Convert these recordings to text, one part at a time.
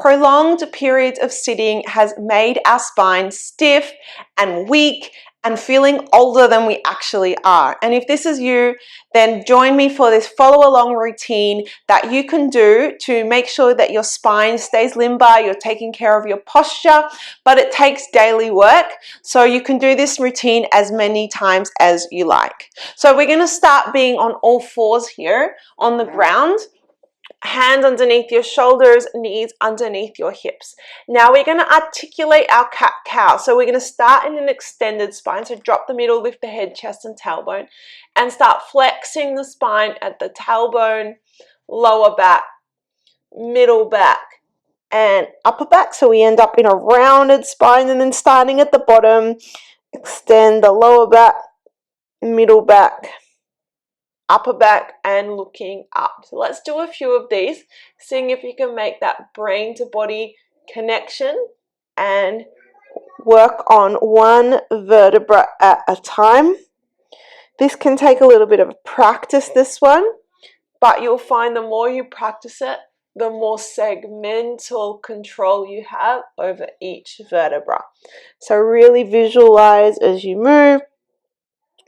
Prolonged periods of sitting has made our spine stiff and weak and feeling older than we actually are. And if this is you, then join me for this follow along routine that you can do to make sure that your spine stays limber, you're taking care of your posture, but it takes daily work. So you can do this routine as many times as you like. So we're going to start being on all fours here on the ground. Hands underneath your shoulders, knees underneath your hips. Now we're going to articulate our cat-cow. So we're going to start in an extended spine. So drop the middle, lift the head, chest and tailbone, and start flexing the spine at the tailbone, lower back, middle back, and upper back. So we end up in a rounded spine, and then starting at the bottom, extend the lower back, middle back, upper back, and looking up. So let's do a few of these, seeing if you can make that brain to body connection and work on one vertebra at a time. This can take a little bit of practice, this one, but you'll find the more you practice it, the more segmental control you have over each vertebra. So really visualize as you move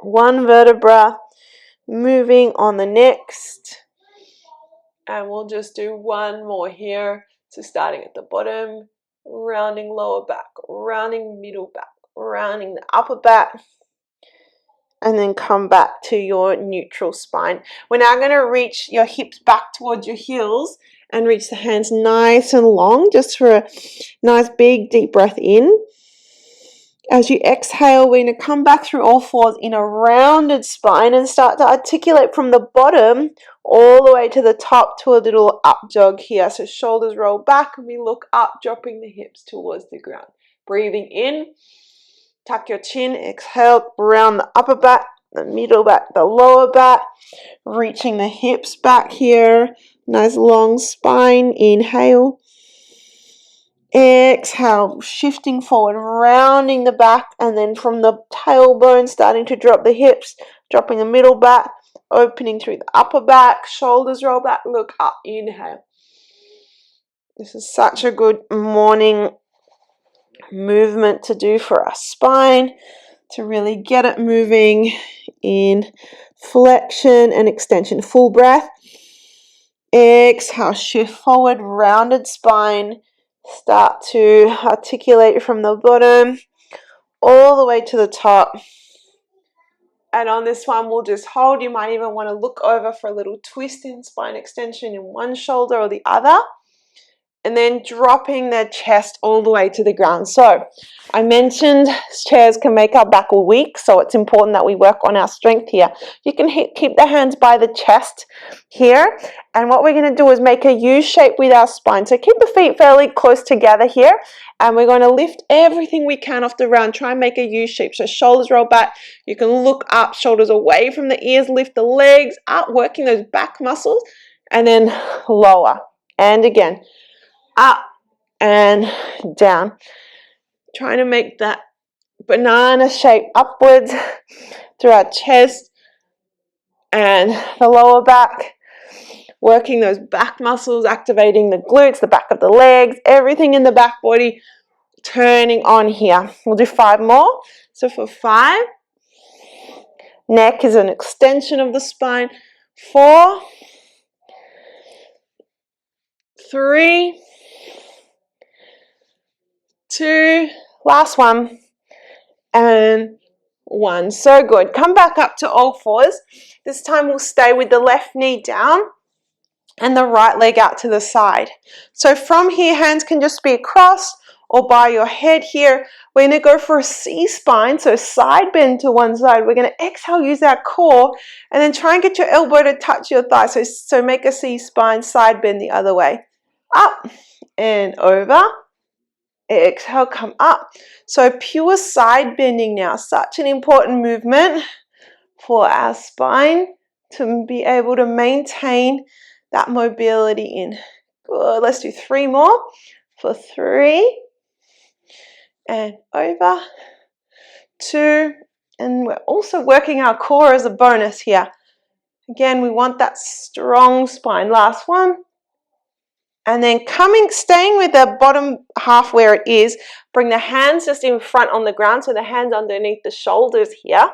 one vertebra moving on the next, and we'll just do one more here. So starting at the bottom, rounding lower back, rounding middle back, rounding the upper back, and then come back to your neutral spine. We're now going to reach your hips back towards your heels and reach the hands nice and long, just for a nice big deep breath in. As you exhale, we're going to come back through all fours in a rounded spine and start to articulate from the bottom all the way to the top to a little up jog here. So shoulders roll back and we look up, dropping the hips towards the ground. Breathing in, tuck your chin, exhale, round the upper back, the middle back, the lower back, reaching the hips back here. Nice long spine, inhale. Exhale, shifting forward, rounding the back, and then from the tailbone starting to drop the hips, dropping the middle back, opening through the upper back, shoulders roll back, look up, inhale. This is such a good morning movement to do for our spine, to really get it moving in flexion and extension. Full breath. Exhale, shift forward, rounded spine. Start to articulate from the bottom all the way to the top. And on this one, we'll just hold. You might even want to look over for a little twist in spine extension in one shoulder or the other. And then dropping the chest all the way to the ground. So I mentioned chairs can make our back weak, so it's important that we work on our strength here. You can keep the hands by the chest here, and what we're going to do is make a U shape with our spine. So keep the feet fairly close together here, and we're going to lift everything we can off the ground. Try and make a U shape. So shoulders roll back. You can look up, shoulders away from the ears, lift the legs up, working those back muscles, and then lower. And again, up and down. Trying to make that banana shape upwards through our chest and the lower back. Working those back muscles, activating the glutes, the back of the legs, everything in the back body turning on here. We'll do 5 more. So for 5, neck is an extension of the spine. 4, 3, 2, last one, and 1. So good. Come back up to all fours. This time we'll stay with the left knee down and the right leg out to the side. So from here, hands can just be across or by your head here. We're going to go for a C spine, so side bend to one side. We're going to exhale, use our core, and then try and get your elbow to touch your thigh. So make a C spine, side bend the other way. Up and over. Exhale, come up. So pure side bending now. Such an important movement for our spine to be able to maintain that mobility in. Good. Let's do 3 more. For 3 and over. 2, and we're also working our core as a bonus here. Again, we want that strong spine. Last one. And then staying with the bottom half where it is, bring the hands just in front on the ground, so the hands underneath the shoulders here.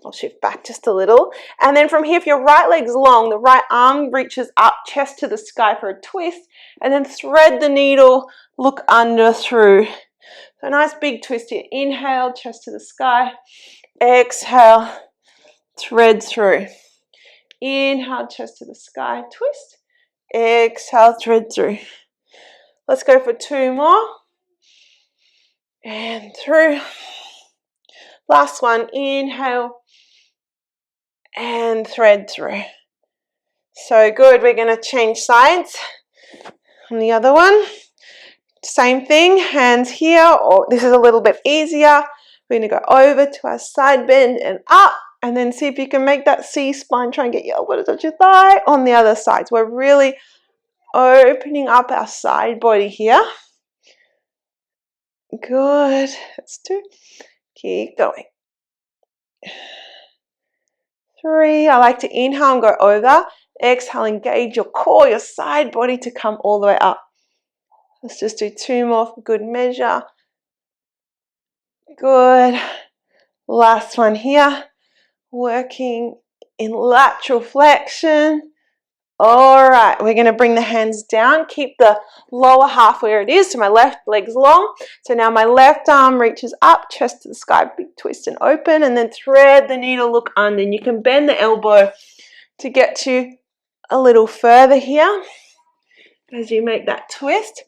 I'll shift back just a little. And then from here, if your right leg's long, the right arm reaches up, chest to the sky for a twist, and then thread the needle, look under through. So a nice big twist here. Inhale, chest to the sky. Exhale, thread through. Inhale, chest to the sky, twist. Exhale, thread through. Let's go for 2 more. And through. Last one, inhale and thread through. So good. We're going to change sides on the other one. Same thing, hands here, or this is a little bit easier. We're going to go over to our side bend and up, and then see if you can make that C spine. Try and get your elbow to touch your thigh on the other side. So we're really opening up our side body here. Good. That's 2. Keep going. 3. I like to inhale and go over. Exhale, engage your core, your side body to come all the way up. Let's just do 2 more for good measure. Good. Last one here. Working in lateral flexion. All right, we're going to bring the hands down. Keep the lower half where it is. So my left leg's long. So now my left arm reaches up, chest to the sky, big twist and open, and then thread the needle, look under. And you can bend the elbow to get you a little further here as you make that twist.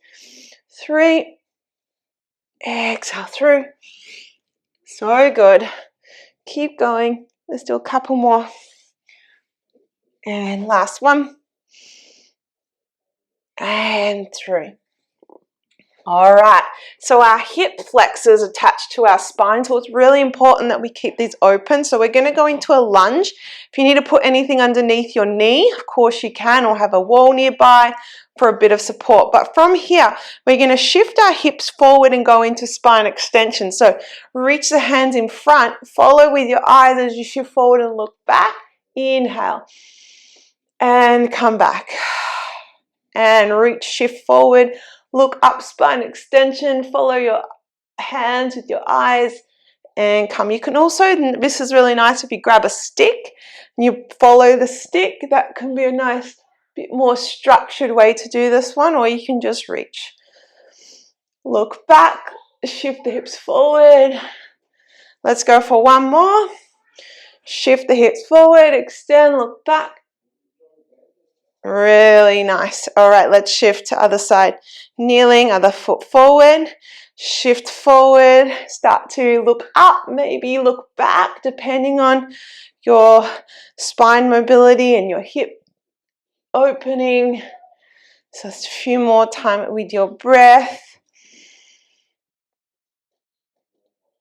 3. Exhale through. So good. Keep going. Let's do a couple more. And last one. And through. All right, so our hip flexors attached to our spine, so it's really important that we keep these open. So we're going to go into a lunge. If you need to put anything underneath your knee, of course you can, or have a wall nearby for a bit of support. But from here, we're going to shift our hips forward and go into spine extension. So reach the hands in front, follow with your eyes as you shift forward and look back. Inhale and come back. And reach, shift forward, look up, spine extension, follow your hands with your eyes and come. You can also, this is really nice if you grab a stick and you follow the stick. That can be a nice bit more structured way to do this one, or you can just reach. Look back, shift the hips forward. Let's go for 1 more. Shift the hips forward, extend, look back. Really nice. All right, let's shift to other side. Kneeling, other foot forward. Shift forward. Start to look up, maybe look back, depending on your spine mobility and your hip opening. So just a few more time with your breath.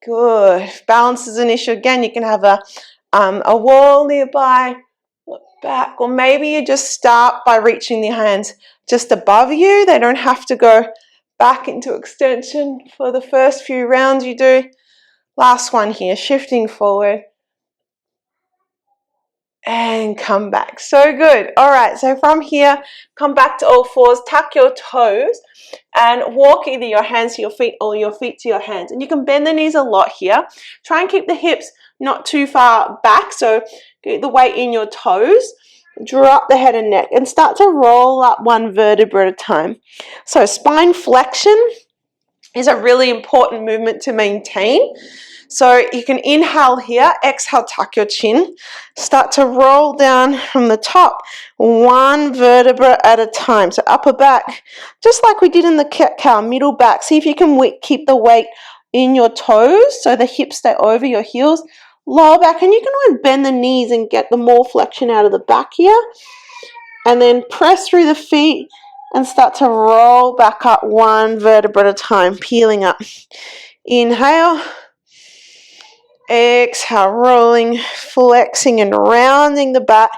Good. If balance is an issue, again, you can have a wall nearby. Look back, or maybe you just start by reaching the hands just above you. They don't have to go back into extension for the first few rounds you do. Last one here, shifting forward and come back. So good. All right, so from here, come back to all fours, tuck your toes and walk either your hands to your feet or your feet to your hands. And you can bend the knees a lot here. Try and keep the hips not too far back, so get the weight in your toes. Drop the head and neck and start to roll up 1 vertebra at a time. So spine flexion is a really important movement to maintain. So you can inhale here, exhale, tuck your chin. Start to roll down from the top, 1 vertebra at a time. So upper back, just like we did in the cat-cow, middle back. See if you can keep the weight in your toes so the hips stay over your heels. Lower back, and you can always bend the knees and get the more flexion out of the back here. And then press through the feet and start to roll back up 1 vertebra at a time, peeling up. Inhale. Exhale, rolling, flexing and rounding the back.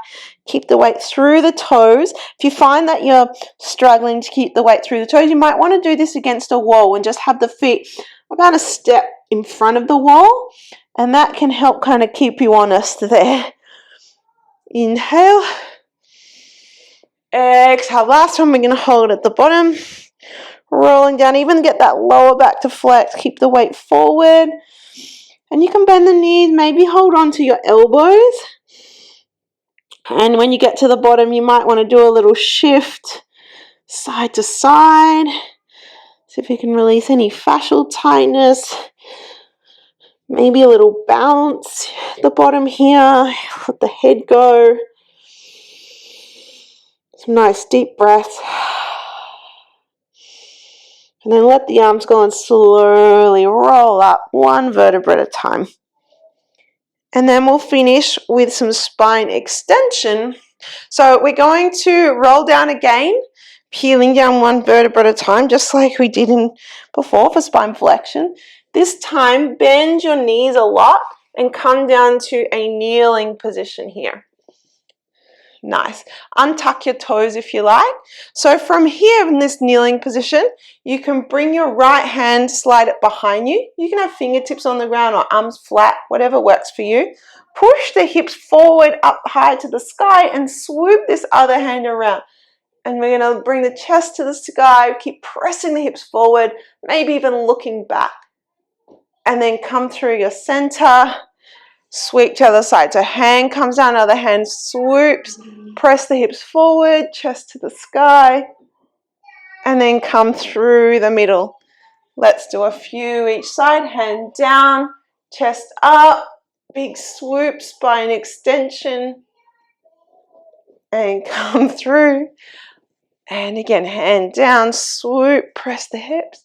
Keep the weight through the toes. If you find that you're struggling to keep the weight through the toes, you might want to do this against a wall and just have the feet about a step in front of the wall. And that can help kind of keep you honest there. Inhale. Exhale. Last one, we're going to hold at the bottom. Rolling down, even get that lower back to flex. Keep the weight forward. And you can bend the knees, maybe hold on to your elbows. And when you get to the bottom, you might want to do a little shift side to side. See if you can release any fascial tightness. Maybe a little bounce at the bottom here. Let the head go. Some nice deep breaths. And then let the arms go and slowly roll up one vertebra at a time. And then we'll finish with some spine extension. So we're going to roll down again, peeling down one vertebra at a time, just like we did before for spine flexion. This time, bend your knees a lot and come down to a kneeling position here. Nice. Untuck your toes if you like. So from here in this kneeling position, you can bring your right hand, slide it behind you. You can have fingertips on the ground or arms flat, whatever works for you. Push the hips forward up high to the sky and swoop this other hand around. And we're going to bring the chest to the sky, keep pressing the hips forward, maybe even looking back. And then come through your center. Sweep to the other side. So hand comes down, other hand swoops. Press the hips forward, chest to the sky. And then come through the middle. Let's do a few each side. Hand down, chest up. Big swoop, spine extension. And come through. And again, hand down, swoop, press the hips.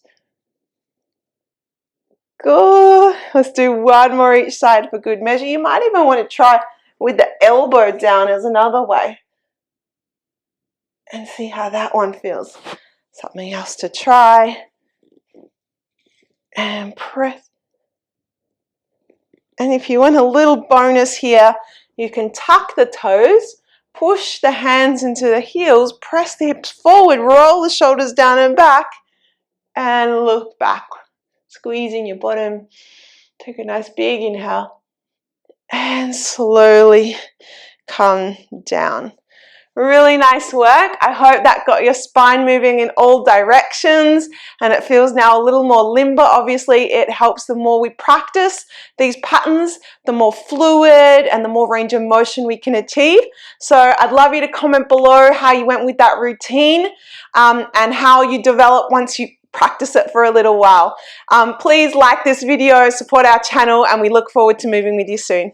Good. Let's do one more each side for good measure. You might even want to try with the elbow down as another way. And see how that one feels. Something else to try. And press. And if you want a little bonus here, you can tuck the toes, push the hands into the heels, press the hips forward, roll the shoulders down and back, and look back. Squeezing your bottom. Take a nice big inhale. And slowly come down. Really nice work. I hope that got your spine moving in all directions and it feels now a little more limber. Obviously, it helps the more we practice these patterns, the more fluid and the more range of motion we can achieve. So I'd love you to comment below how you went with that routine and how you develop once you practice it for a little while. Please like this video, support our channel, and we look forward to moving with you soon.